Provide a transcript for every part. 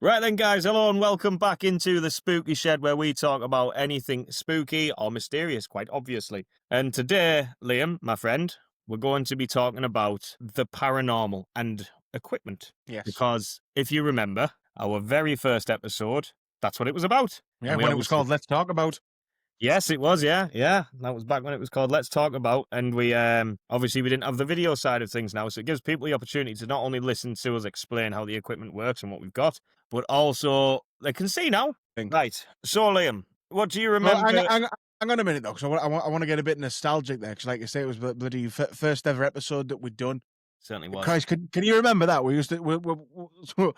Right then, guys, hello and welcome back into the Spooky Shed, where we talk about anything spooky or mysterious, quite obviously. And today, Liam, my friend, we're going to be talking about the paranormal and equipment. Yes. Because if you remember, our very first episode, that's what it was about. Yeah, when it was called Let's Talk About. Yes, it was, yeah. That was back when it was called Let's Talk About, and we, obviously we didn't have the video side of things now, so it gives people the opportunity to not only listen to us explain how the equipment works and what we've got, but also they can see now. Right, so Liam, what do you remember? Well, hang on a minute, though, because I want to get a bit nostalgic there, because like you say, it was the bloody first ever episode that we'd done. Certainly was. Christ, can you remember that? We used to,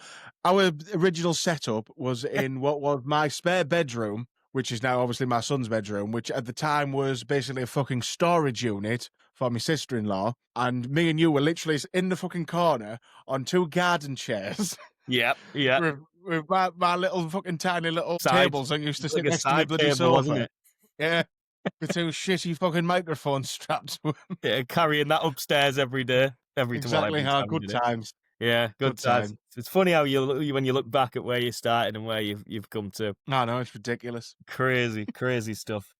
our original setup was in what was my spare bedroom, which is now obviously my son's bedroom, which at the time was basically a fucking storage unit for my sister-in-law. And me and you were literally in the fucking corner on two garden chairs. Yeah. With my little fucking tiny little tables that used to sit next to the bloody table, sofa. wasn't it? Yeah. With two shitty fucking microphones strapped to them. Yeah, carrying that upstairs every day. Exactly how good times. Yeah, good times. It's funny how when you look back at where you started and where you've come to. No, it's ridiculous. Crazy stuff.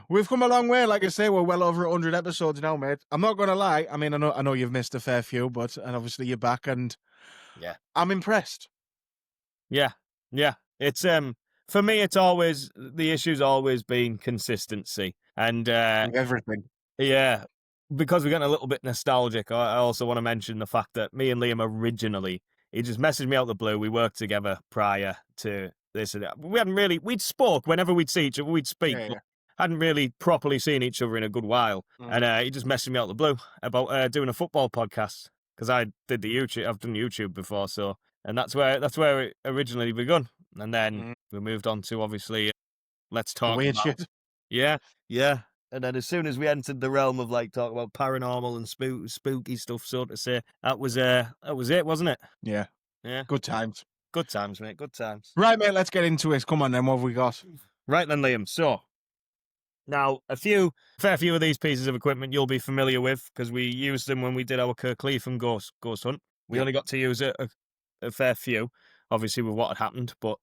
We've come a long way. Like I say, we're well over 100 episodes now, mate. I'm not going to lie. I mean, I know you've missed a fair few, and obviously you're back, and yeah, I'm impressed. Yeah. It's for me, it's always the issue's always been consistency and everything. Yeah, because we're getting a little bit nostalgic. I also want to mention the fact that me and Liam originally, he just messaged me out the blue. We worked together prior to this. We hadn't really, we'd spoke whenever we'd see each other, we'd speak. Yeah. Hadn't really properly seen each other in a good while. And he just messaged me out the blue about doing a football podcast, because I did the YouTube. I've done YouTube before, so, and that's where it originally begun. And then we moved on to obviously Let's Talk Weird About. Shit. Yeah. And then as soon as we entered the realm of like talking about paranormal and spooky stuff, so to say, that was it, wasn't it? Yeah. Good times. Good times, mate. Good times. Right, mate. Let's get into it. Come on, then. What have we got? Right then, Liam. So now a fair few of these pieces of equipment you'll be familiar with, because we used them when we did our Kirkleaf ghost hunt. We only got to use a fair few, obviously with what had happened, but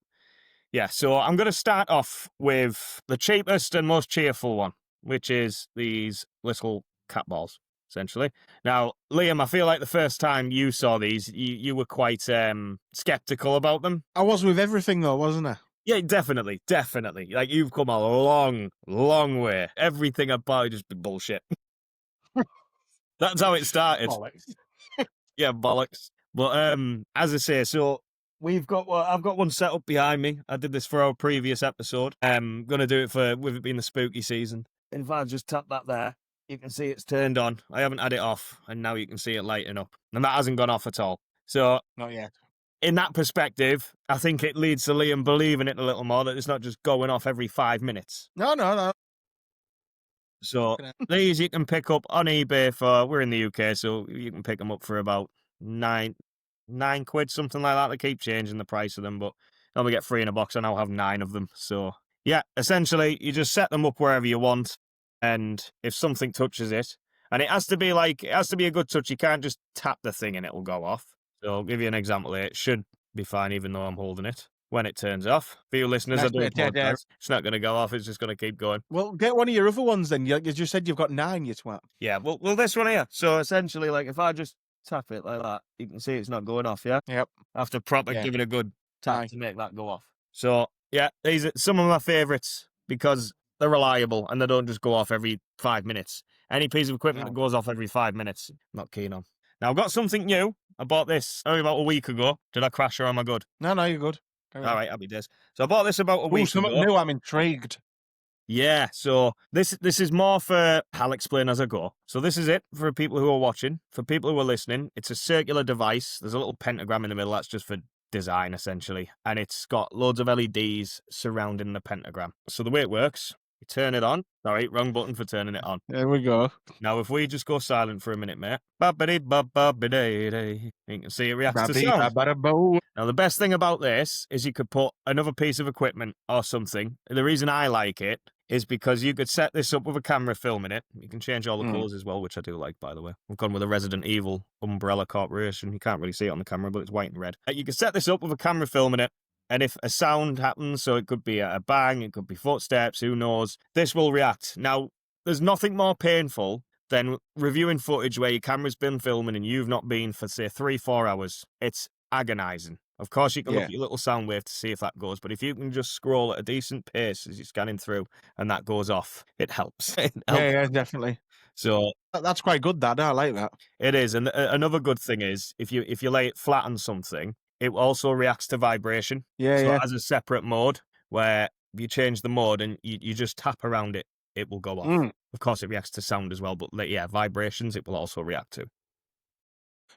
yeah. So I'm going to start off with the cheapest and most cheerful one, which is these little cat balls, essentially. Now, Liam, I feel like the first time you saw these, you were quite skeptical about them. I was with everything, though, wasn't I? Yeah, definitely. Like, you've come a long way. Everything about it just be bullshit. That's how it started. Bollocks. Yeah, bollocks. But as I say, so I've got one set up behind me. I did this for our previous episode. I'm gonna do it with it being the spooky season. And if I just tap that there, you can see it's turned on. I haven't had it off, and now you can see it lighting up. And that hasn't gone off at all. So not yet. In that perspective, I think it leads to Liam believing it a little more, that it's not just going off every 5 minutes. No. So these you can pick up on eBay we're in the UK, so you can pick them up for about £9, something like that. They keep changing the price of them, but I'll get 3 in a box. I now have 9 of them. So yeah, essentially you just set them up wherever you want, and if something touches it, and it has to be a good touch, you can't just tap the thing and it will go off. So I'll give you an example here. It should be fine even though I'm holding it. When it turns off, for you listeners, I do apologize. It's not going to go off. It's just going to keep going. Well, get one of your other ones then. You just said you've got 9, you twat. Yeah, well, this one here. So essentially, like, if I just tap it like that, you can see it's not going off, yeah? Yep. After giving a good tap to make that go off. So, yeah, these are some of my favourites because they're reliable and they don't just go off every 5 minutes. Any piece of equipment that goes off every 5 minutes, I'm not keen on. Now, I've got something new. I bought this only about a week ago. Did I crash or am I good? No, you're good. All right, happy days. So I bought this about a week ago. Something new, I'm intrigued. Yeah, so this is more for, I'll explain as I go. So this is it for people who are watching. For people who are listening, it's a circular device. There's a little pentagram in the middle. That's just for design, essentially. And it's got loads of LEDs surrounding the pentagram. So the way it works, you turn it on. Sorry, wrong button for turning it on. There we go. Now, if we just go silent for a minute, mate. You can see it reacts to sound. Now, the best thing about this is you could put another piece of equipment or something. The reason I like it is because you could set this up with a camera filming it. You can change all the Mm. colours as well, which I do like, by the way. I've gone with a Resident Evil Umbrella Corporation. You can't really see it on the camera, but it's white and red. You can set this up with a camera filming it, and if a sound happens, so it could be a bang, it could be footsteps, who knows, this will react. Now, there's nothing more painful than reviewing footage where your camera's been filming and you've not been for, say, 3-4 hours. It's agonising. Of course, you can look Yeah. at your little sound wave to see if that goes, but if you can just scroll at a decent pace as you're scanning through and that goes off, it helps. It Yeah, helps. yeah, definitely. So That's quite good, that. I like that. it is, and another good thing is if you lay it flat on something, it also reacts to vibration. Yeah, So it yeah. has a separate mode where if you change the mode and you just tap around it, it will go off. Mm. Of course, it reacts to sound as well, but like, yeah, vibrations it will also react to.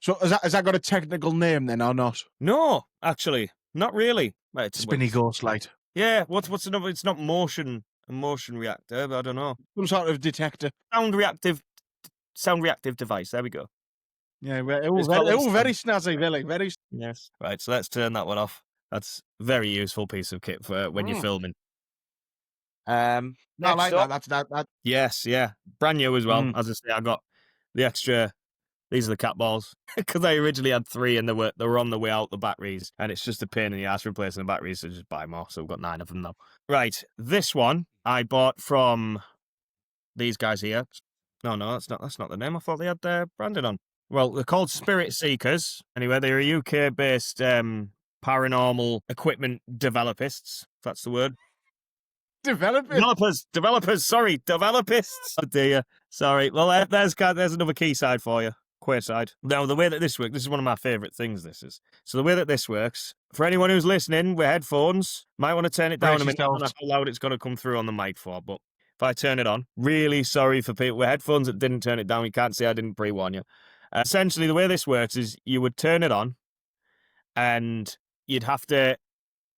So has that got a technical name then or not? No, actually, not really. Well, Spinny ghost light. yeah. What's another? It's not a motion reactor. But I don't know. Some sort of detector. Sound reactive, sound reactive device. There we go. Yeah, It's called a very snazzy, really. Very. yes. Right. So let's turn that one off. That's a very useful piece of kit for when you're Mm. filming. I Next like up. that. Yes. Yeah. Brand new as well. Mm. As I say, I got the extra. These are the cat balls because I originally had 3 and they were on the way out the batteries, and it's just a pain in the ass replacing the batteries, so just buy more. So we've got 9 of them now. Right, this one I bought from these guys here. No, that's not the name. I thought they had their branding on. Well, they're called Spirit Seekers. Anyway, they're a UK-based paranormal equipment developists. If that's the word. Developing. Developists. Oh dear, sorry. Well, there's another key side for you. Queer side. Now, the way that this works, this is one of my favourite things, this is. So the way that this works, for anyone who's listening with headphones, might want to turn it down a minute. I don't know how loud it's going to come through on the mic for, but if I turn it on, really sorry for people with headphones that didn't turn it down. You can't see I didn't pre-warn you. Essentially, the way this works is you would turn it on, and you'd have to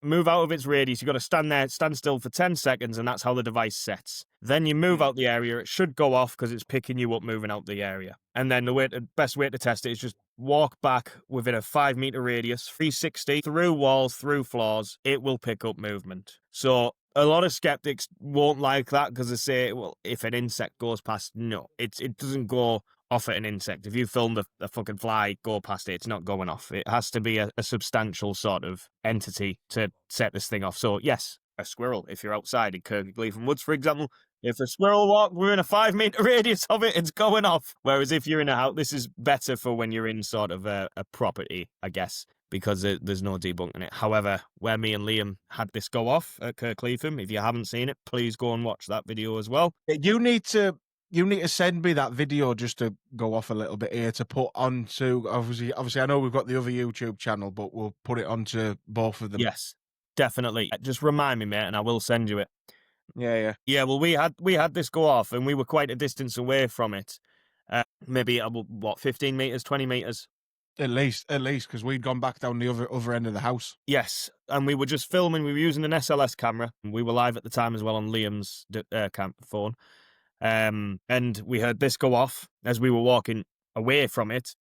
move out of its radius. You've got to stand still for 10 seconds, and that's how the device sets. Then you move out the area. It should go off because it's picking you up moving out the area. And then the best way to test it is just walk back within a 5-meter radius, 360, through walls, through floors. It will pick up movement. So a lot of skeptics won't like that because they say, well, if an insect goes past, no, it doesn't go off at an insect. If you filmed a fucking fly go past it, it's not going off. It has to be a substantial sort of entity to set this thing off. So yes, a squirrel, if you're outside in Kirkleaf Woods, for example, if a squirrel walk within a 5-meter radius of it, it's going off. Whereas if you're in a house, this is better for when you're in sort of a property, I guess, because there's no debunking it. However, where me and Liam had this go off at Kirkleafham, if you haven't seen it, please go and watch that video as well. You need to send me that video just to go off a little bit here to put onto obviously I know we've got the other YouTube channel, but we'll put it onto both of them. Yes, definitely. Just remind me, mate, and I will send you it. Yeah. Yeah, well, we had this go off, and we were quite a distance away from it. Maybe 15 meters, 20 meters. At least, because we'd gone back down the other end of the house. Yes, and we were just filming. We were using an SLS camera. We were live at the time as well on Liam's phone. And we heard this go off as we were walking away from it.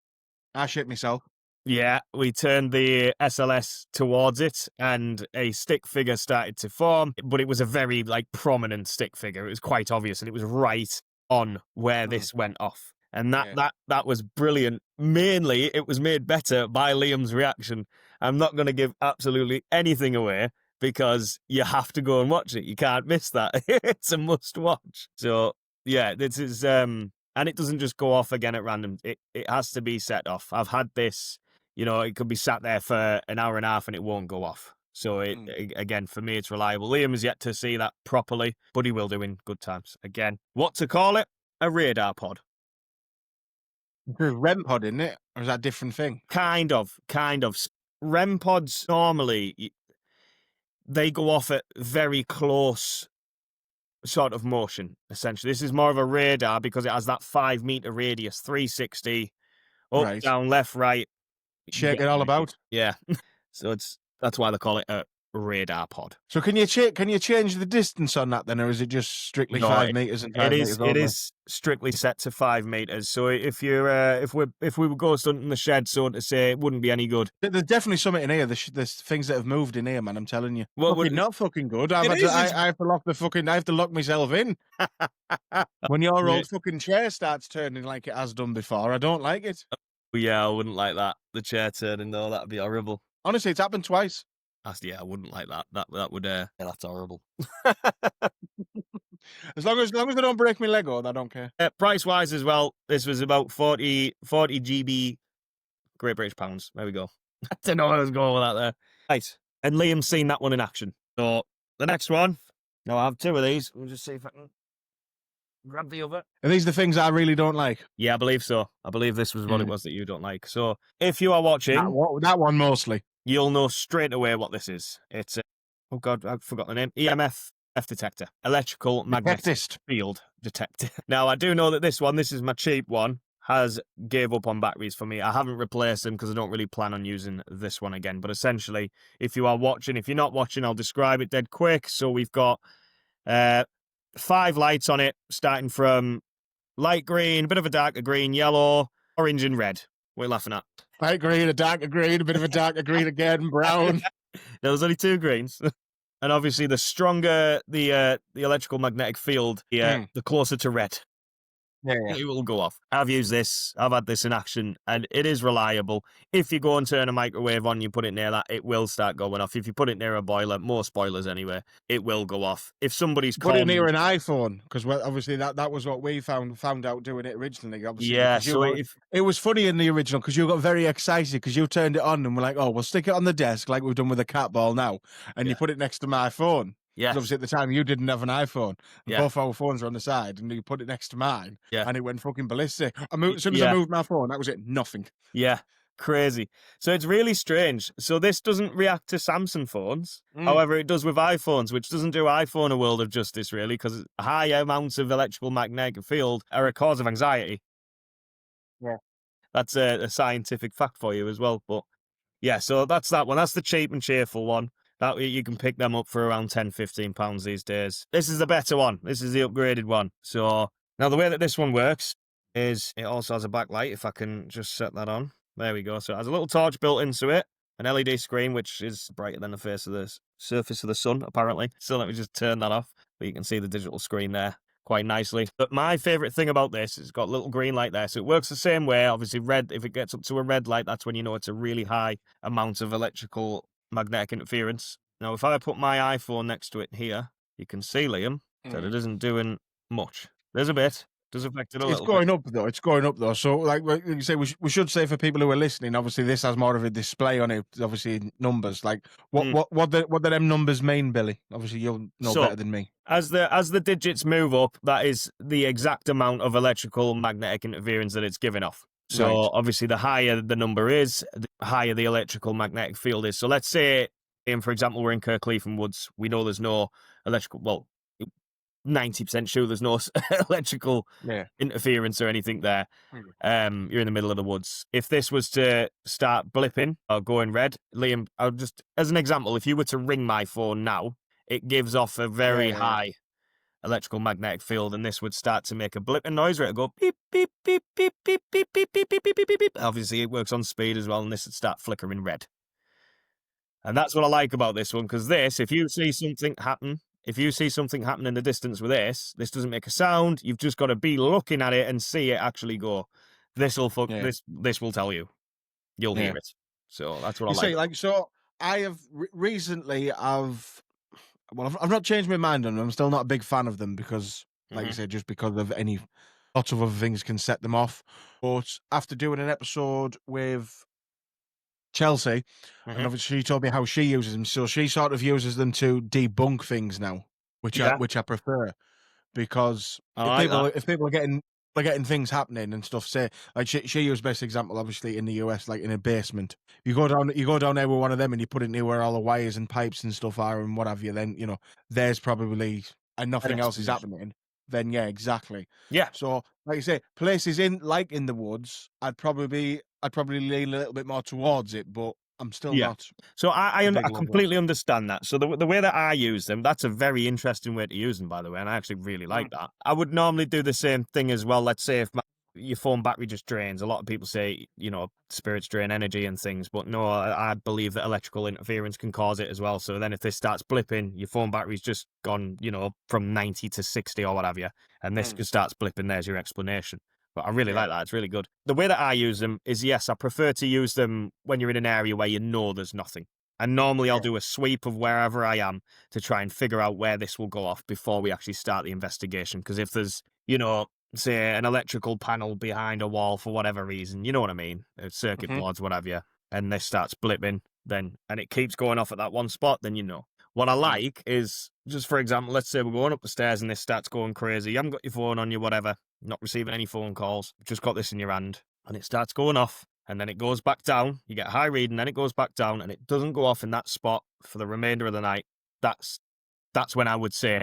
I shit myself. Yeah, we turned the SLS towards it, and a stick figure started to form, but it was a very prominent stick figure. It was quite obvious, and it was right on where this went off. And that was brilliant. Mainly, it was made better by Liam's reaction. I'm not going to give absolutely anything away because you have to go and watch it. You can't miss that. It's a must watch. So yeah, this is and it doesn't just go off again at random. It has to be set off. I've had this. It could be sat there for an hour and a half and it won't go off. So again, for me, it's reliable. Liam has yet to see that properly, but he will do in good times. Again, what to call it? A radar pod. The REM pod, isn't it? Or is that a different thing? Kind of. REM pods normally, they go off at very close sort of motion, essentially. This is more of a radar because it has that 5-meter radius, 360, up, Right. down, left, right. Shake it all about. Yeah. So that's why they call it a radar pod. So can you change the distance on that then, or is it just strictly No, 5 meters and 5 meters it only? is strictly set to 5 meters. So if you're if we were ghost hunting the shed, so to say, it wouldn't be any good. There's definitely something in here. There's things that have moved in here, man. I'm telling you. What would Fucking not fucking good. it is? I have to lock the fucking. I have to lock myself in when your Yeah, old fucking chair starts turning like it has done before. I don't like it. yeah, I wouldn't like that. The chair turning though, that'd be horrible. Honestly, it's happened twice. Yeah, I wouldn't like that. That would yeah, that's horrible. As long as they don't break my Lego, I don't care. Price wise as well, this was about 40 GB Great British pounds. There we go. I don't know where I was going with that there. Right. And Liam's seen that one in action. So the next one, now I have two of these. We'll just see if I can grab the other. Are these the things I really don't like? Yeah, I believe so. I believe this was what it Mm. was that you don't like. So if you are watching, That one mostly. you'll know straight away what this is. It's oh god, I forgot the name. EMF detector, electrical magnetic Detectist. field detector. Now I do know that this is my cheap one, has gave up on batteries for me. I haven't replaced them because I don't really plan on using this one again. But essentially, if you are watching, if you're not watching, I'll describe it dead quick. So we've got 5 lights on it, starting from light green, a bit of a darker green, yellow, orange, and red. We're laughing at. Light green, a darker green, a bit of a darker green again, brown. There's only 2 greens. And obviously, the stronger the electrical magnetic field, the closer to red. Yeah. It will go off. I've used this. I've had this in action, and it is reliable. If you go and turn a microwave on, you put it near that, it will start going off. If you put it near a boiler, more spoilers anyway, it will go off. If somebody's Put it near calling, an iPhone, because obviously that was what we found out doing it originally. Obviously, yeah. because So if it was funny in the original because you got very excited because you turned it on and were like, "Oh, we'll stick it on the desk like we've done with the cat ball now," and yeah, you put it next to my phone. yeah, Because obviously at the time you didn't have an iPhone, and yeah, both our phones were on the side, and you put it next to mine, yeah, and it went fucking ballistic. As soon as I yeah, moved my phone, that was it. Nothing. yeah. Crazy. So it's really strange. So this doesn't react to Samsung phones. Mm. However, it does with iPhones, which doesn't do iPhone a world of justice, really, because high amounts of electrical magnetic field are a cause of anxiety. Yeah. That's a scientific fact for you as well. But yeah, so that's that one. That's the cheap and cheerful one. That you can pick them up for around £10-15 these days. This is the better one. This is the upgraded one. So now the way that this one works is it also has a backlight. If I can just set that on. There we go. So it has a little torch built into it, an LED screen, which is brighter than the face of the surface of the sun, apparently. So let me just turn that off. But you can see the digital screen there quite nicely. But my favourite thing about this is it's got a little green light there. So it works the same way. Obviously, red, if it gets up to a red light, that's when you know it's a really high amount of electrical magnetic interference. Now, if I put my iPhone next to it here, you can see, Liam, that it isn't doing much. There's a bit. Does affect it a It's little bit. going up though. It's going up though. So, like you say, we should say for people who are listening, obviously this has more of a display on it. Obviously, in numbers. Like what do them numbers mean, Billy? Obviously, you'll know So, better than me. As the digits move up, that is the exact amount of electrical magnetic interference that it's giving off. So Right. obviously, the higher the number is, the higher the electrical magnetic field is. So let's say, for example, we're in Kirkleafan Woods. We know there's no electrical. Well, 90% sure there's no electrical Yeah. interference or anything there. You're in the middle of the woods. If this was to start blipping or going red, Liam, I'll just as an example, if you were to ring my phone now, it gives off a very Yeah. high electrical magnetic field, and this would start to make a blipping noise where it'll go beep beep beep beep beep beep beep beep beep beep beep beep. Obviously, it works on speed as well, and this would start flickering red. And that's what I like about this one, because this, if you see something happen in the distance with this doesn't make a sound. You've just got to be looking at it and see it actually go. This will this will tell you. You'll hear it. So that's what I You like. see, like, so I have recently, I've not changed my mind on them. I'm still not a big fan of them because, like you said, just because of lots of other things can set them off. But after doing an episode with Chelsea, and obviously she told me how she uses them. So she sort of uses them to debunk things now, which I prefer because if people are getting things happening and stuff, say like she used best example obviously in the US, like in a basement. You go down there with one of them and you put it near where all the wires and pipes and stuff are and what have you, then there's probably and nothing else is happening. Then yeah, exactly. Yeah. So like you say, places in the woods, I'd probably lean a little bit more towards it, but I'm still Yeah. not So a I big lover of. completely understand that. So the way that I use them, that's a very interesting way to use them, by the way, and I actually really like Mm, that. I would normally do the same thing as well. Let's say if your phone battery just drains. A lot of people say, spirits drain energy and things, but no, I believe that electrical interference can cause it as well. So then if this starts blipping, your phone battery's just gone, from 90 to 60 or what have you, and this mm, just starts blipping. There's your explanation. But I really yeah, like that. It's really good. The way that I use them is, yes, I prefer to use them when you're in an area where you know there's nothing. And normally I'll yeah, do a sweep of wherever I am to try and figure out where this will go off before we actually start the investigation. Because if there's, say an electrical panel behind a wall for whatever reason, you know what I mean? Circuit mhm, boards, what have you, and this starts blipping, then, and it keeps going off at that one spot, then you know. What I mm, like is, just for example, let's say we're going up the stairs and this starts going crazy. You haven't got your phone on you, whatever, not receiving any phone calls, just got this in your hand, and it starts going off, and then it goes back down. You get a high reading, then it goes back down, and it doesn't go off in that spot for the remainder of the night. That's that's when I would say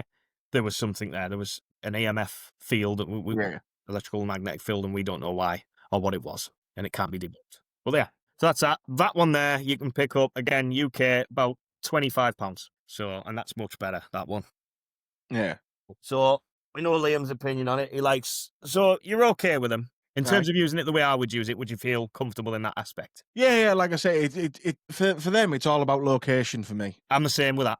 there was something there. There was an EMF field, yeah. electrical magnetic field, and we don't know why or what it was, and it can't be debunked. Well, yeah, so that's that. That one there you can pick up again, UK, about £25. So, and that's much better. That one. Yeah. So we know Liam's opinion on it. He likes. So you're okay with them in Aye. terms of using it the way I would use it. Would you feel comfortable in that aspect? Yeah, yeah, like I say, it for them, it's all about location for me. I'm the same with that.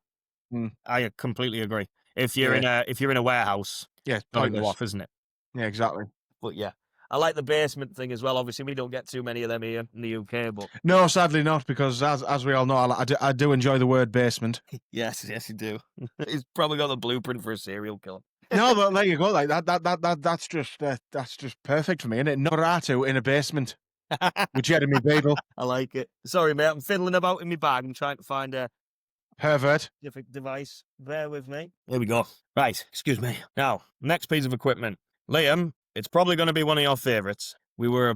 Mm, I completely agree. yeah, If you're in a warehouse, yeah, it's got to go pointless. off, isn't it? Yeah, exactly. But yeah, I like the basement thing as well. Obviously, we don't get too many of them here in the UK, but No, sadly not, because as we all know, I do enjoy the word basement. yes, yes, you do. He's probably got the blueprint for a serial killer. No, but there you go. Like that's just perfect for me, innit? Noratu in a basement with Jeremy Beadle, I like it. Sorry, mate, I'm fiddling about in my bag. I'm trying to find a pervert. specific device. Bear with me. There we go. Right, excuse me. Now, next piece of equipment. Liam, it's probably going to be one of your favorites. We were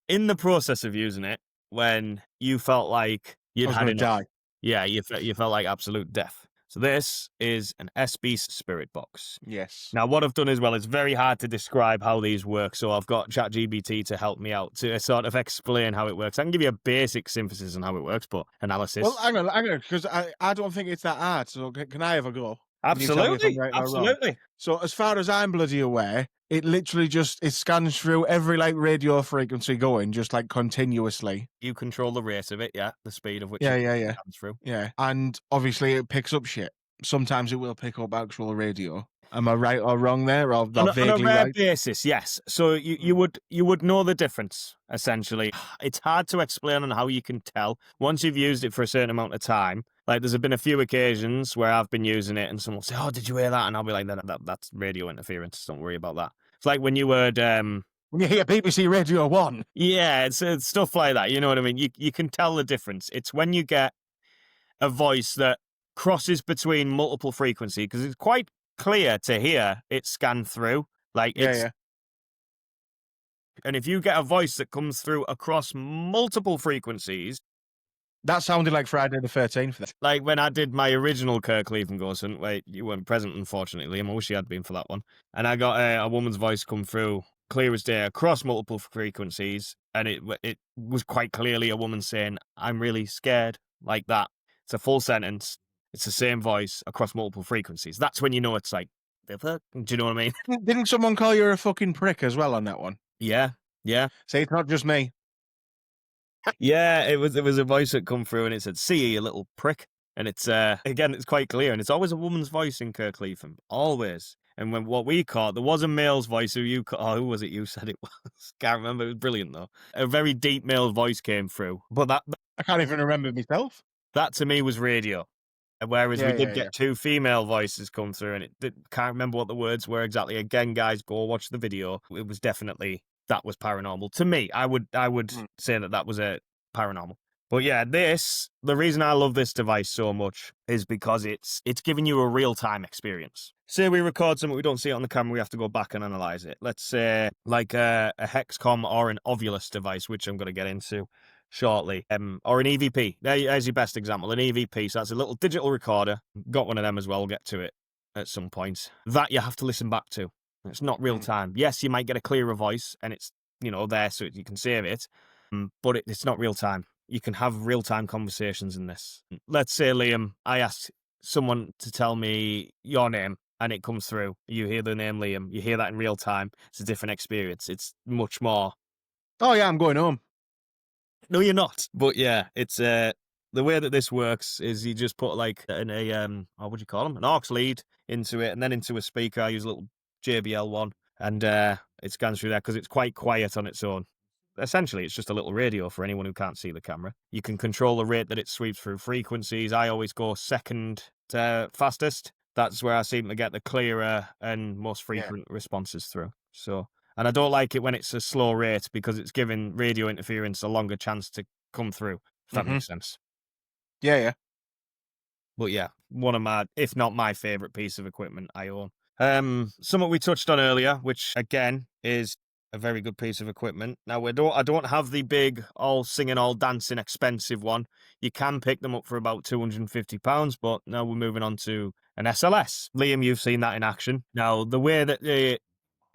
in the process of using it when you felt like I you'd was had going to enough. die. Yeah, you felt like absolute death. So this is an SB spirit box. Yes. Now, what I've done as well, it's very hard to describe how these work, so I've got ChatGPT to help me out to sort of explain how it works. I can give you a basic synthesis on how it works, but Well, analysis. hang on, because I don't think it's that hard. So can I have a go? And you tell me if I'm Absolutely, right or wrong. absolutely. So as far as I'm bloody aware, it literally just it scans through every like radio frequency going, just like continuously. You control the rate of it, yeah, the speed of which Yeah, it yeah, yeah, comes through. yeah. And obviously, it picks up shit. Sometimes it will pick up actual radio. Am I right or wrong there, or On a vaguely rare right? basis, yes. So Mm. you would know the difference, essentially. It's hard to explain on how you can tell once you've used it for a certain amount of time. Like there's been a few occasions where I've been using it and someone will say, "Oh, did you hear that?" And I'll be like, That's radio interference. Don't worry about that." It's like when you heard, When you hear BBC Radio 1. yeah, it's stuff like that. You know what I mean? You can tell the difference. It's when you get a voice that crosses between multiple frequency because it's quite clear to hear it scan through. Like Yeah, it's yeah. And if you get a voice that comes through across multiple frequencies, That sounded like Friday the 13th. like when I did my original Kirkleven Ghost Hunt, wait, you weren't present, unfortunately. I wish you had been for that one. And I got a woman's voice come through clear as day across multiple frequencies, and it was quite clearly a woman saying, "I'm really scared," like that. It's a full sentence. It's the same voice across multiple frequencies. That's when you know it's like, "The fuck?" Do you know what I mean? Didn't someone call you a fucking prick as well on that one? Yeah, yeah. Say it's not just me. Yeah, it was a voice that come through and it said, "See you, you little prick." And it's again, it's quite clear, and it's always a woman's voice in Kirkleven, always. And when what we caught, there was a male's voice who was it you said it was? Can't remember. It was brilliant though. A very deep male voice came through, but I can't even remember myself. that to me was radio. Whereas we Yeah, did yeah, yeah. get two female voices come through, and can't remember what the words were exactly. Again, guys, go watch the video. It was definitely that was paranormal to me. I would Mm, say that was a paranormal. But yeah, the reason I love this device so much is because it's giving you a real time experience. Say we record something, we don't see it on the camera, we have to go back and analyze it. Let's say like a Hexcom or an Ovulus device, which I'm going to get into shortly, or an EVP. There's your best example, an EVP. So that's a little digital recorder. Got one of them as well. We'll get to it at some point. That you have to listen back to. It's not real mm. time. Yes, you might get a clearer voice, and it's there so you can save it, but it's not real time. You can have real time conversations in this. Let's say, Liam, I ask someone to tell me your name and it comes through. You hear the name Liam, you hear that in real time. It's a different experience. It's much more. Oh yeah, I'm going home. No, you're not. But yeah, it's the way that this works is you just put like what would you call them? An aux lead into it and then into a speaker. I use a little JBL one and it scans through there because it's quite quiet on its own. Essentially, it's just a little radio for anyone who can't see the camera. You can control the rate that it sweeps through frequencies. I always go second to fastest. That's where I seem to get the clearer and most Yeah. frequent responses through. So, and I don't like it when it's a slow rate because it's giving radio interference a longer chance to come through, if that Hmm. makes sense. Yeah, yeah. But yeah, one of my, if not my favorite piece of equipment I own. Something we touched on earlier, which again is a very good piece of equipment. Now I don't have the big, all singing, all dancing, expensive one. You can pick them up for about £250, but now we're moving on to an SLS. Liam, you've seen that in action. Now the way that the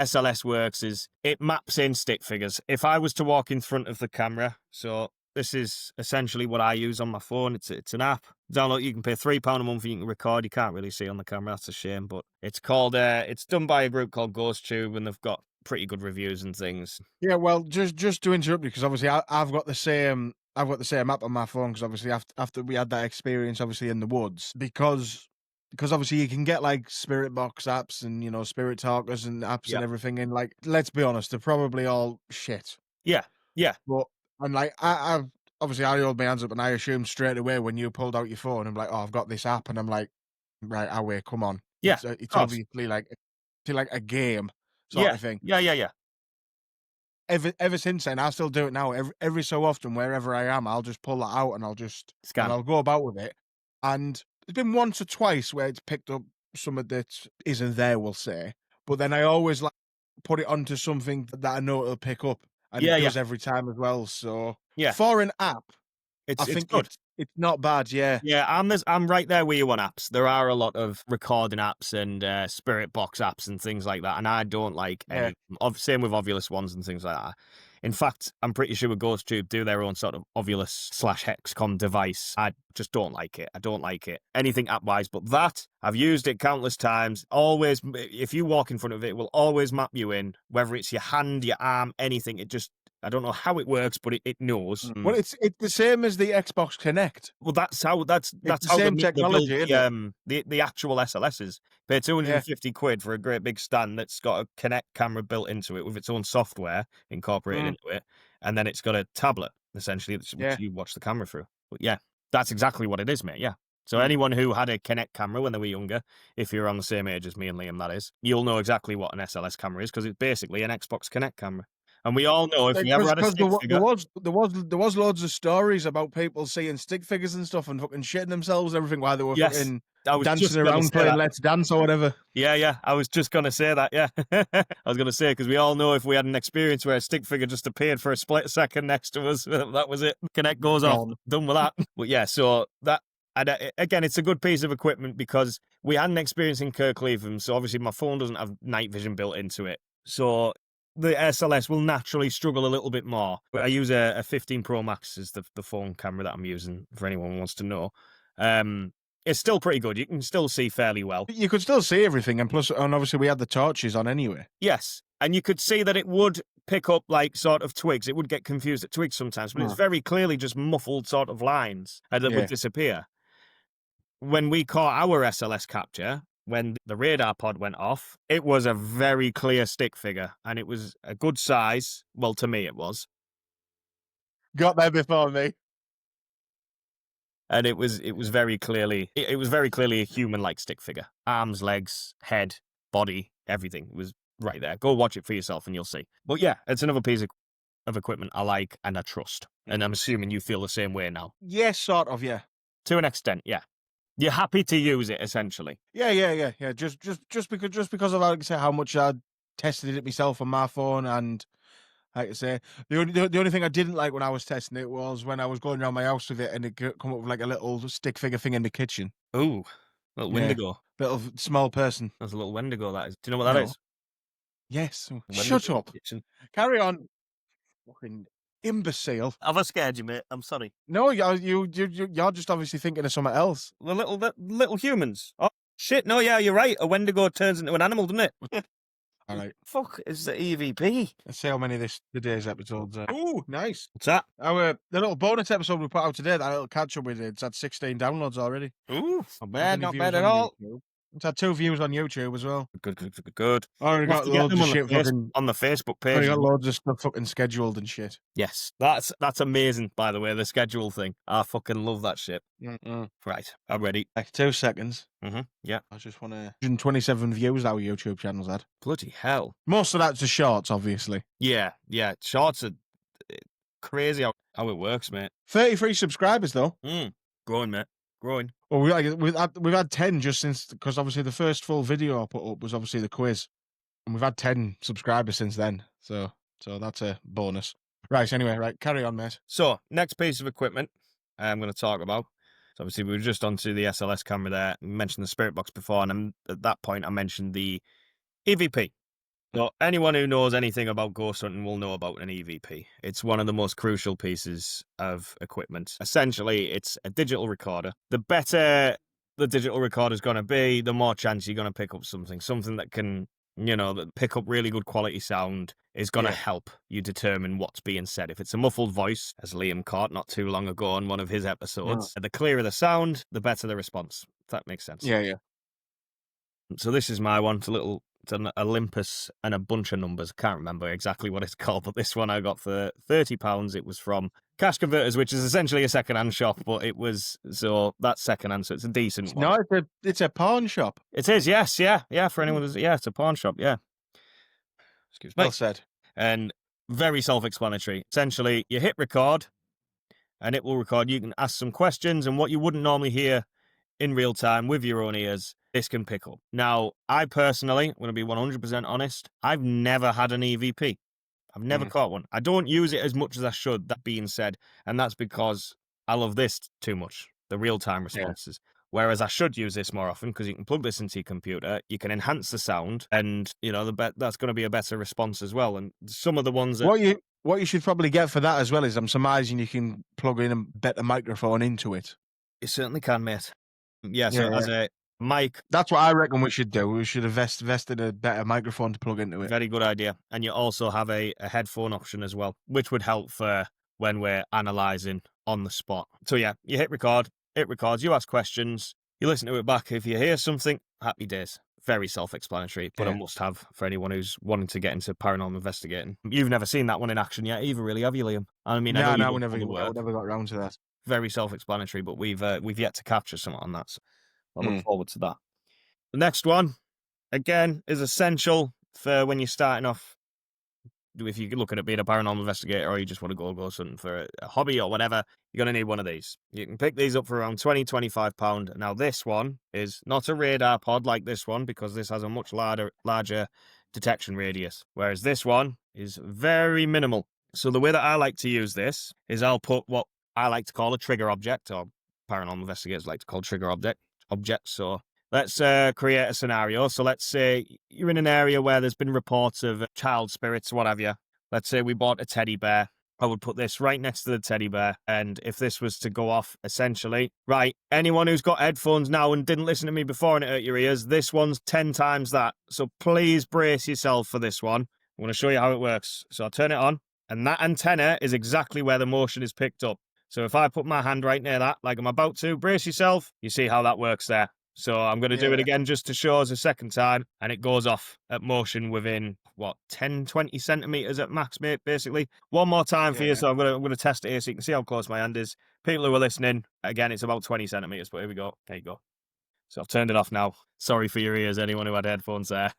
SLS works is it maps in stick figures. If I was to walk in front of the camera, so this is essentially what I use on my phone. It's an app. Download. You can pay £3 a month and you can record. You can't really see on the camera. That's a shame, but it's called. It's done by a group called GhostTube, and they've got pretty good reviews and things. Yeah, well, just to interrupt you, because obviously I've got the same app on my phone, because obviously after we had that experience obviously in the woods, because obviously you can get like spirit box apps and spirit talkers and apps Yeah, and everything, and like, let's be honest, they're probably all shit. yeah, yeah, But and like I obviously I hold my hands up and I assumed straight away when you pulled out your phone, I'm like, oh, I've got this app, and I'm like, right, away, come on, yeah. it's Of course. obviously like a game sort Yeah, of thing. yeah, yeah, yeah. Ever since then, I still do it now. Every so often, wherever I am, I'll just pull that out and Scan. I'll go about with it. And there's been once or twice where it's picked up something that isn't there, we'll say. But then I always like put it onto something that I know it'll pick up, and it Yeah, yeah, does every time as well. So yeah. for an app, I It's think good. it's not bad. Yeah, Yeah, I'm right there with you on apps. There are a lot of recording apps and spirit box apps and things like that, and I don't like yeah. any. Same with Ovulus ones and things like that. In fact, I'm pretty sure GhostTube do their own sort of Ovulus slash Hexcom device. I just don't like it. I don't like it. Anything app wise, but that I've used it countless times. Always, if you walk in front of it, it will always map you in, whether it's your hand, your arm, anything. It just, I don't know how it works, but it knows. Well, it's the same as the Xbox Connect. Well, It's that's the how same they build technology, isn't it? the actual SLSs. Pay Yeah. 250 quid for a great big stand that's got a Kinect camera built into it with its own software incorporated Mm, into it, and then it's got a tablet essentially which yeah. you watch the camera through. But yeah, that's exactly what it is, mate. Yeah. So Mm. anyone who had a Kinect camera when they were younger, if you're on the same age as me and Liam, that is, you'll know exactly what an SLS camera is because it's basically an Xbox Kinect camera. And we all know if we ever Because had a stick figure. there was loads of stories about people seeing stick figures and stuff and fucking shitting themselves and everything while they were Yes, fucking I was dancing just gonna around say playing that. Let's Dance or whatever. Yeah, yeah. I was just gonna say that. Yeah, I was gonna say because we all know if we had an experience where a stick figure just appeared for a split second next to us, that was it. Connect goes off. Gone. Done with that. But yeah, so that and again, it's a good piece of equipment because we had an experience in Kirkleven. So obviously, my phone doesn't have night vision built into it. So the SLS will naturally struggle a little bit more. But I use a 15 Pro Max as the phone camera that I'm using for anyone who wants to know. It's still pretty good. You can still see fairly well. You could still see everything, and plus, and obviously we had the torches on anyway. Yes, and you could see that it would pick up like sort of twigs. It would get confused at twigs sometimes, but it's Hmm. very clearly just muffled sort of lines that would Yeah. disappear. When we caught our SLS capture, when the radar pod went off, it was a very clear stick figure, and it was a good size. Well, to me, it was, Got there before me. and it was very clearly it was very clearly a human-like stick figure. Arms, legs, head, body, everything was right there. Go watch it for yourself, and you'll see. But yeah, it's another piece of equipment I like and I trust. And I'm assuming you feel the same way now. Yes, sort of, yeah. To an extent, yeah. You're happy to use it, essentially. Yeah. Just because of, like I say, how much I tested it myself on my phone, and like I say, the only thing I didn't like when I was testing it was when I was going around my house with it and it come up with like a little stick figure thing in the kitchen. Ooh, little Yeah, Wendigo. little small person. That's a little Wendigo, that is. Do you know what that No. is? Yes. A Shut Wendigo in up. the kitchen. Carry on. Fucking. Imbecile. Have I scared you, mate? I'm sorry. No, you're just obviously thinking of something else. The little humans. Oh shit! No, yeah, you're right. A Wendigo turns into an animal, doesn't it? All right. Fuck is the EVP? Let's see how many today's episodes are. Ooh, nice. What's that? The little bonus episode we put out today, that little catch up we did, it's had 16 downloads already. Ooh, not Had bad, any not views bad at on all. YouTube. It's had 2 views on YouTube as well. Good, good, good, good. Already We'll have got to get loads them of on the shit fucking. on the Facebook Already page. got loads of stuff fucking scheduled and shit. Yes, that's amazing. By the way, the schedule thing. I fucking love that shit. Mm-mm. Right, I'm ready. Like 2 seconds. Yeah. I just want to. 127 views our YouTube channel's had. Bloody hell. Most of that's the shorts, obviously. Yeah, yeah. Shorts are crazy how it works, mate. 33 subscribers though. Growing, mate. Growing. Well, we've had 10 just since, because obviously the first full video I put up was obviously the quiz, and we've had 10 subscribers since then. So that's a bonus. Right. Anyway, right. Carry on, mate. So next piece of equipment I'm going to talk about. So obviously we were just onto the SLS camera there. We mentioned the spirit box before, and at that point I mentioned the EVP. So anyone who knows anything about ghost hunting will know about an EVP. It's one of the most crucial pieces of equipment. Essentially, it's a digital recorder. The better the digital recorder is going to be, the more chance you're going to pick up something that can, that pick up really good quality sound is going to help you determine what's being said. If it's a muffled voice, as Liam caught not too long ago on one of his episodes, the clearer the sound, the better the response. If that makes sense. Yeah. So this is my one. It's an Olympus and a bunch of numbers. I can't remember exactly what it's called, but this one I got for £30. It was from Cash Converters, which is essentially a second-hand shop, but that's second-hand, so it's a decent one. No, it's a pawn shop. It is, yes, yeah. For anyone who's, it's a pawn shop, yeah. Excuse me. Well said. And very self-explanatory. Essentially, you hit record, and it will record. You can ask some questions, and what you wouldn't normally hear in real time with your own ears, this can pick up. Now, I personally, I'm going to be 100% honest, I've never had an EVP. I've never caught one. I don't use it as much as I should, that being said, and that's because I love this too much, the real-time responses. Whereas I should use this more often, because you can plug this into your computer, you can enhance the sound, and, that's going to be a better response as well. And some of the ones that... What you should probably get for that as well is, I'm surmising you can plug in a better microphone into it. You certainly can, mate. Yeah, so as a mic... That's what I reckon we should do. We should invest in a better microphone to plug into it. Very good idea. And you also have a headphone option as well, which would help for when we're analysing on the spot. So yeah, you hit record, it records, you ask questions, you listen to it back. If you hear something, happy days. Very self-explanatory, but a must-have for anyone who's wanting to get into paranormal investigating. You've never seen that one in action yet either, really, have you, Liam? I mean, I know we never got around to that. Very self-explanatory, but we've yet to capture something on that. So I look forward to that. The next one, again, is essential for when you're starting off. If you're looking at being a paranormal investigator, or you just want to go something for a hobby or whatever, you're going to need one of these. You can pick these up for around £20-25. Now, this one is not a radar pod like this one, because this has a much larger detection radius, whereas this one is very minimal. So the way that I like to use this is I'll put what I like to call a trigger object, or paranormal investigators like to call trigger objects. So let's create a scenario. So let's say you're in an area where there's been reports of child spirits, what have you. Let's say we bought a teddy bear. I would put this right next to the teddy bear. And if this was to go off, essentially, right, anyone who's got headphones now and didn't listen to me before and it hurt your ears, this one's 10 times that. So please brace yourself for this one. I'm going to show you how it works. So I'll turn it on, and that antenna is exactly where the motion is picked up. So if I put my hand right near that, like I'm about to, brace yourself, you see how that works there. So I'm going to do it again just to show us a second time, and it goes off at motion within, 10, 20 centimetres at max, mate, basically. One more time for you, so I'm going to test it here so you can see how close my hand is. People who are listening, again, it's about 20 centimetres, but here we go. There you go. So I've turned it off now. Sorry for your ears, anyone who had headphones there.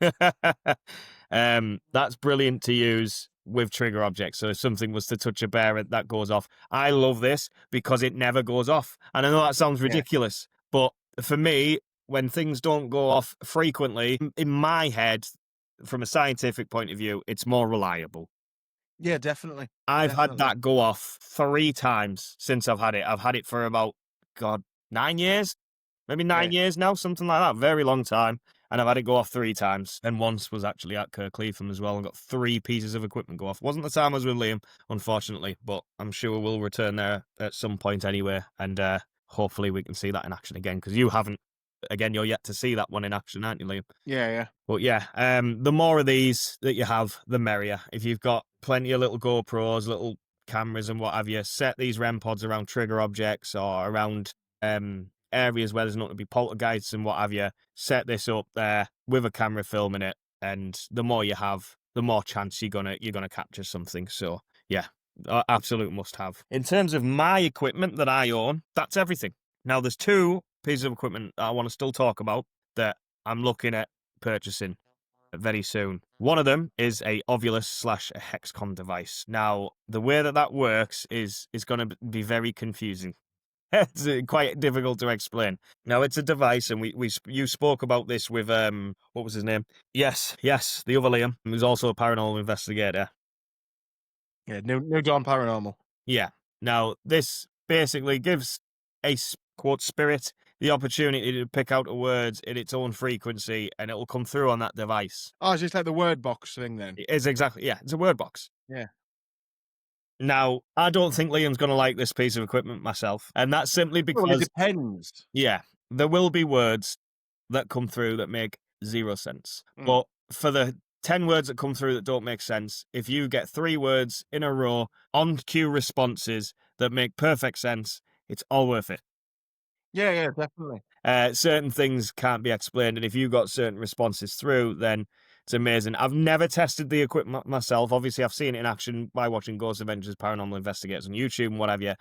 That's brilliant to use with trigger objects. So if something was to touch a bear, that goes off. I love this because it never goes off. And I know that sounds ridiculous, but for me, when things don't go off frequently, in my head, from a scientific point of view, it's more reliable. Yeah, definitely. I've had that go off 3 times since I've had it. I've had it for about, 9 years? Maybe 9 years now, something like that. Very long time. and I've had it go off 3 times, and once was actually at Kirkleatham as well, and got 3 pieces of equipment go off. Wasn't the time I was with Liam, unfortunately, but I'm sure we'll return there at some point anyway, and hopefully we can see that in action again, because you haven't. Again, you're yet to see that one in action, aren't you, Liam? Yeah, yeah. But yeah, the more of these that you have, the merrier. If you've got plenty of little GoPros, little cameras and what have you, set these REM pods around trigger objects or around areas where there's not to be poltergeists and what have you. Set this up there with a camera filming it, and the more you have, the more chance you're gonna capture something. So yeah, absolute must have. In terms of my equipment that I own, that's everything. Now there's 2 pieces of equipment that I want to still talk about that I'm looking at purchasing very soon. One of them is a Ovulus slash a Hexcom device. Now, the way that that works is going to be very confusing. It's quite difficult to explain. Now, it's a device, and you spoke about this with what was his name? Yes, the other Liam, who's also a paranormal investigator. Yeah, New Dawn Paranormal. Yeah. Now, this basically gives a quote spirit the opportunity to pick out a word in its own frequency, and it will come through on that device. Oh, it's just like the word box thing then. It is exactly, yeah, it's a word box. Yeah. Now, I don't think Liam's going to like this piece of equipment myself, and that's simply Well, it because, depends. yeah, there will be words that come through that make 0 sense. Mm. But for the 10 words that come through that don't make sense, if you get 3 words in a row on cue responses that make perfect sense, it's all worth it. Yeah, yeah, definitely. Certain things can't be explained, and if you got certain responses through, then it's amazing. I've never tested the equipment myself. Obviously, I've seen it in action by watching Ghost Adventures, Paranormal Investigators on YouTube and what have you,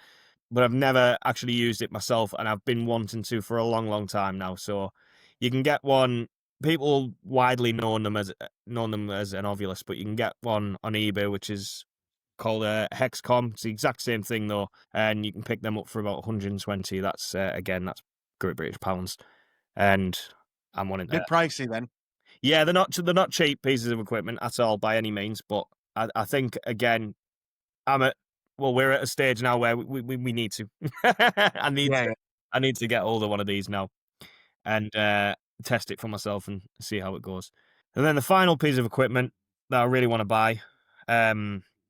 but I've never actually used it myself, and I've been wanting to for a long, long time now. So you can get one. People widely known them as an Ovulus, but you can get one on eBay, which is called a Hexcom. It's the exact same thing though, and you can pick them up for about 120. That's again, that's Great British pounds, and I'm wanting to. Bit pricey then. Yeah, they're not cheap pieces of equipment at all by any means, but I think again, I'm at well, we're at a stage now where we need to. I need Yeah, to yeah. I need to get hold of one of these now and test it for myself and see how it goes. And then the final piece of equipment that I really want to buy,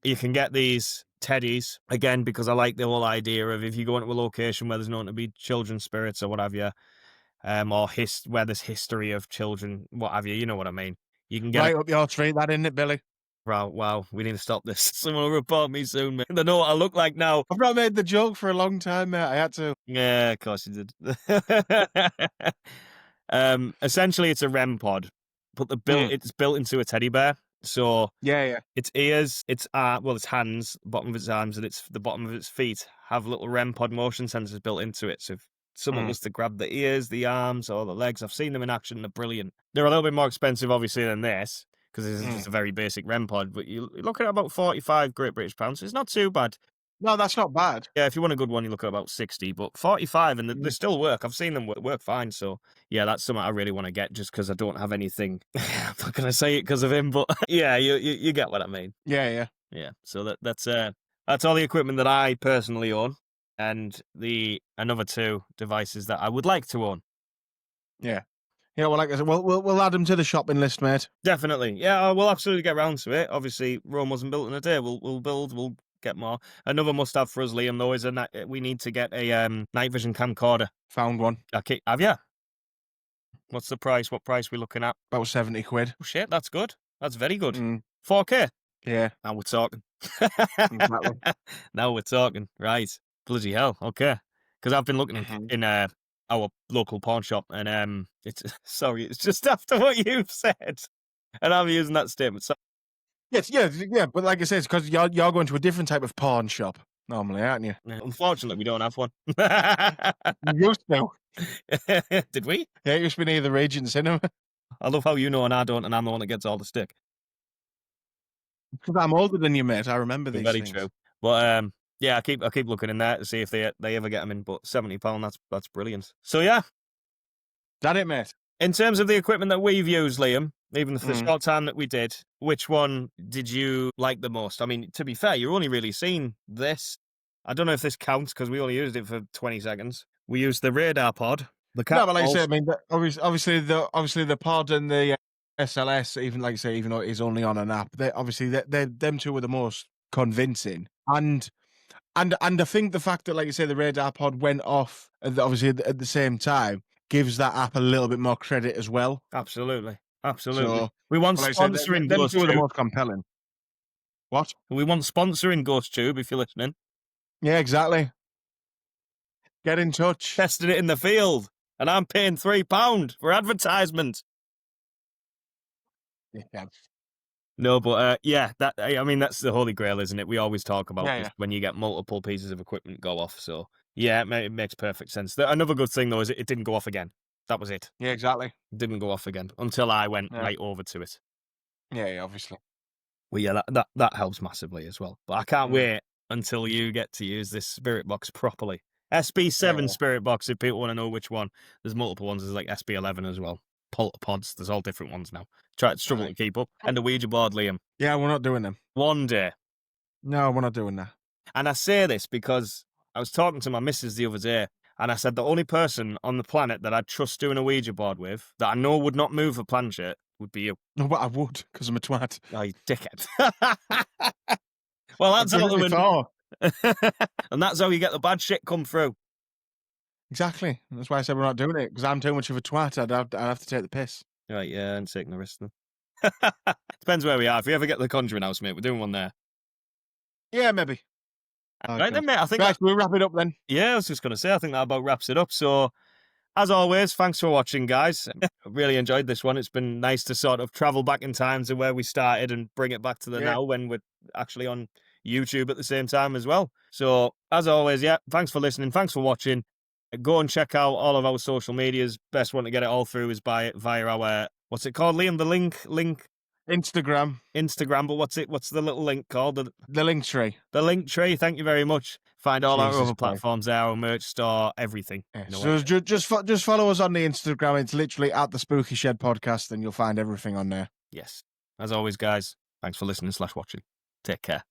you can get these teddies again because I like the whole idea of if you go into a location where there's known to be children spirits or what have you, or where there's history of children, what have you, you know what I mean. You can get Right up your street, that isn't it, Billy? wow, we need to stop this. Someone will report me soon, mate. They know what I look like now. I've not made the joke for a long time, mate. I had to. Yeah, of course you did. Essentially, it's a REM pod, but Mm. it's built into a teddy bear. So Yeah, yeah. its ears, its hands, bottom of its arms, and its the bottom of its feet have little REM pod motion sensors built into it. So if someone Mm. was to grab the ears, the arms, or the legs, I've seen them in action. They're brilliant. They're a little bit more expensive, obviously, than this because this is Mm. just a very basic REM pod. But you're looking at about 45 Great British pounds. So it's not too bad. No, that's not bad. Yeah, if you want a good one, you look at about 60, but 45, and they Mm. still work. I've seen them work fine. So, yeah, that's something I really want to get just because I don't have anything. I'm not going to say it because of him, but yeah, you get what I mean. Yeah, yeah. Yeah, so that's all the equipment that I personally own, and the another 2 devices that I would like to own. Yeah. You know, well, like I said, we'll add them to the shopping list, mate. Definitely, yeah, we'll absolutely get round to it. Obviously, Rome wasn't built in a day. We'll build, we'll get more. Another must-have for us, Liam, though, is we need to get a night vision camcorder. Found one. Okay, have you? What's the price? What price we looking at? About 70 quid. Oh shit, that's good. That's very good. Mm. 4K. Yeah, Now we're talking. exactly. Now we're talking. Right. Bloody hell. Okay. Because I've been looking Mhm. in our local pawn shop, and it's sorry, it's just after what you've said, and I'm using that statement. So, Yes, yeah, but like I said, it's because you're going to a different type of pawn shop normally, aren't you? unfortunately, we don't have one. You used to. Did we? Yeah, it used to be near the Regent Cinema. I love how you know and I don't, and I'm the one that gets all the stick. Because I'm older than you, mate. I remember these Very things. true. But yeah, I keep looking in there to see if they ever get them in. But £70, that's brilliant. So yeah, That it, mate? in terms of the equipment that we've used, Liam, even for the Mm. short time that we did, which one did you like the most? I mean, to be fair, you've only really seen this. I don't know if this counts because we only used it for 20 seconds. We used the radar pod. The No, cat but like I say, I balls. mean, obviously the pod and the SLS, even like I say, even though it is only on an app, they obviously they them two were the most convincing. And I think the fact that, like you say, the radar pod went off obviously at the same time gives that app a little bit more credit as well. Absolutely. Absolutely. So, We want but like I said, sponsoring them two are the GhostTube. most compelling. What? We want sponsoring GhostTube if you're listening. Yeah, exactly. Get in touch. Testing it in the field. And I'm paying £3 for advertisement. Yeah, No, but yeah, I mean that's the holy grail, isn't it? We always talk about this yeah, when you get multiple pieces of equipment go off. So yeah, it makes perfect sense. Another good thing though is it didn't go off again. That was it. yeah, exactly. It didn't go off again until I went Yeah, right over to it. yeah, obviously. Well, yeah, that helps massively as well. But I can't Mm. wait until you get to use this spirit box properly. SB7 Yeah, spirit box. If people want to know which one, there's multiple ones. There's like SB11 as well. Pods. There's all different ones now. Struggle to aye. keep up. And the Ouija board, Liam. Yeah, we're not doing them. One day. No, we're not doing that. And I say this because I was talking to my missus the other day, and I said the only person on the planet that I'd trust doing a Ouija board with, that I know would not move a planchette, would be you. No, but I would, because I'm a twat. Oh, you dickhead. Well, I've that's done how it before. and that's how you get the bad shit come through. Exactly. That's why I said we're not doing it, because I'm too much of a twat. I'd have to take the piss. Right, yeah, and taking the risk then. Depends where we are. If we ever get to the Conjuring House, mate, we're doing one there. Yeah, maybe. Right then, mate, I think Right, we'll wrap it up then. yeah, I was just going to say, I think that about wraps it up. So, as always, thanks for watching, guys. I really enjoyed this one. It's been nice to sort of travel back in time to where we started and bring it back to the Yeah. now when we're actually on YouTube at the same time as well. So, as always, yeah, thanks for listening. Thanks for watching. Go and check out all of our social medias. Best one to get it all through is via our, what's it called, Liam? The link, Instagram, Instagram, but what's the little link called? the link tree. The link tree. Thank you very much. Find all our Jesus other Christ. platforms there, our merch store, everything. Yeah. You know So what? just follow us on the Instagram. It's literally at the Spooky Shed Podcast, and you'll find everything on there. Yes. As always, guys, thanks for listening / watching. Take care.